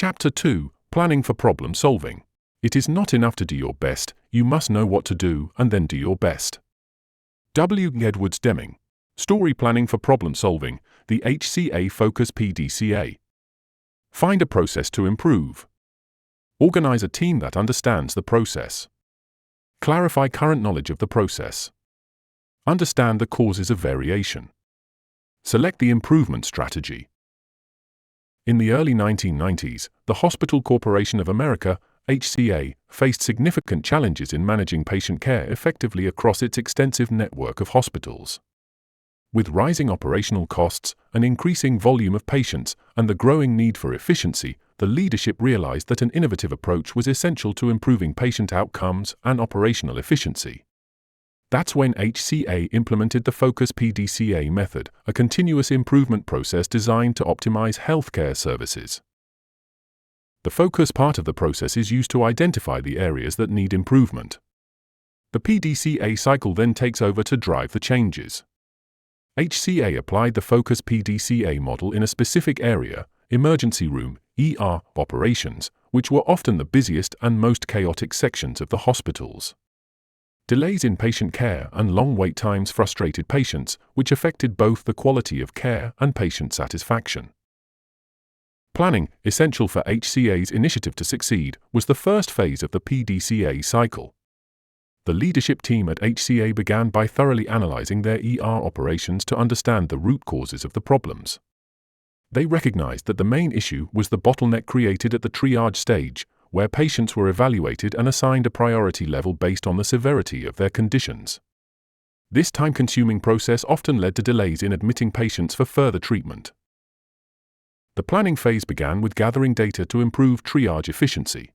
Chapter 2: Planning for Problem Solving. It is not enough to do your best, you must know what to do and then do your best. W. Edwards Deming. Story Planning for Problem Solving, the HCA FOCUS PDCA. Find a process to improve. Organize a team that understands the process. Clarify current knowledge of the process. Understand the causes of variation. Select the improvement strategy. In the early 1990s, the Hospital Corporation of America, HCA, faced significant challenges in managing patient care effectively across its extensive network of hospitals. With rising operational costs, an increasing volume of patients, and the growing need for efficiency, the leadership realized that an innovative approach was essential to improving patient outcomes and operational efficiency. That's when HCA implemented the FOCUS PDCA method, a continuous improvement process designed to optimize healthcare services. The FOCUS part of the process is used to identify the areas that need improvement. The PDCA cycle then takes over to drive the changes. HCA applied the FOCUS PDCA model in a specific area, emergency room, ER, operations, which were often the busiest and most chaotic sections of the hospitals. Delays in patient care and long wait times frustrated patients, which affected both the quality of care and patient satisfaction. Planning, essential for HCA's initiative to succeed, was the first phase of the PDCA cycle. The leadership team at HCA began by thoroughly analyzing their ER operations to understand the root causes of the problems. They recognized that the main issue was the bottleneck created at the triage stage, where patients were evaluated and assigned a priority level based on the severity of their conditions. This time-consuming process often led to delays in admitting patients for further treatment. The planning phase began with gathering data to improve triage efficiency.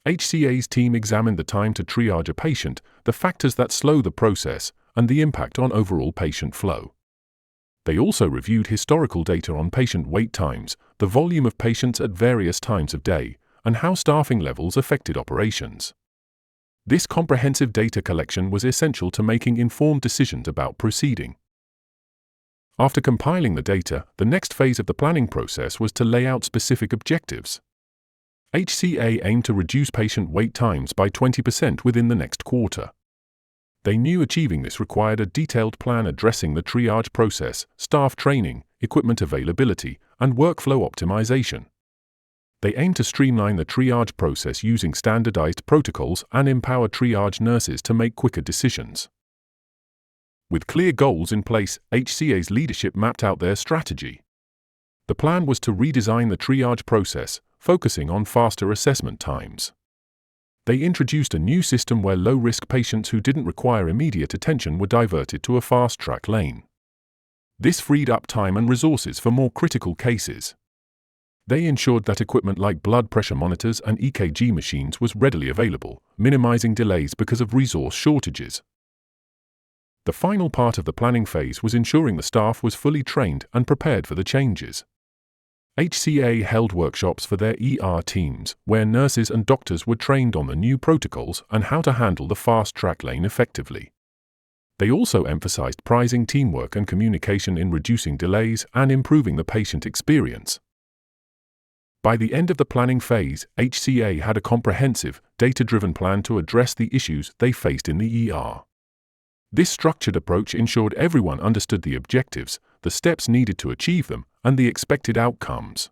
HCA's team examined the time to triage a patient, the factors that slow the process, and the impact on overall patient flow. They also reviewed historical data on patient wait times, the volume of patients at various times of day, and how staffing levels affected operations. This comprehensive data collection was essential to making informed decisions about proceeding. After compiling the data, the next phase of the planning process was to lay out specific objectives. HCA aimed to reduce patient wait times by 20% within the next quarter. They knew achieving this required a detailed plan addressing the triage process, staff training, equipment availability, and workflow optimization. They aimed to streamline the triage process using standardized protocols and empower triage nurses to make quicker decisions. With clear goals in place, HCA's leadership mapped out their strategy. The plan was to redesign the triage process, focusing on faster assessment times. They introduced a new system where low-risk patients who didn't require immediate attention were diverted to a fast-track lane. This freed up time and resources for more critical cases. They ensured that equipment like blood pressure monitors and EKG machines was readily available, minimizing delays because of resource shortages. The final part of the planning phase was ensuring the staff was fully trained and prepared for the changes. HCA held workshops for their ER teams, where nurses and doctors were trained on the new protocols and how to handle the fast-track lane effectively. They also emphasized pricing teamwork and communication in reducing delays and improving the patient experience. By the end of the planning phase, HCA had a comprehensive, data-driven plan to address the issues they faced in the ER. This structured approach ensured everyone understood the objectives, the steps needed to achieve them, and the expected outcomes.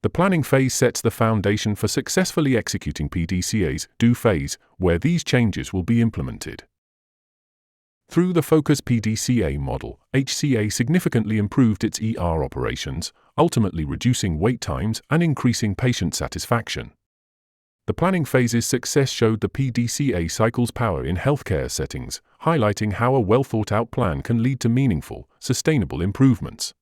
The planning phase sets the foundation for successfully executing PDCA's do phase, where these changes will be implemented. Through the FOCUS PDCA model, HCA significantly improved its ER operations, ultimately reducing wait times and increasing patient satisfaction. The planning phase's success showed the PDCA cycle's power in healthcare settings, highlighting how a well-thought-out plan can lead to meaningful, sustainable improvements.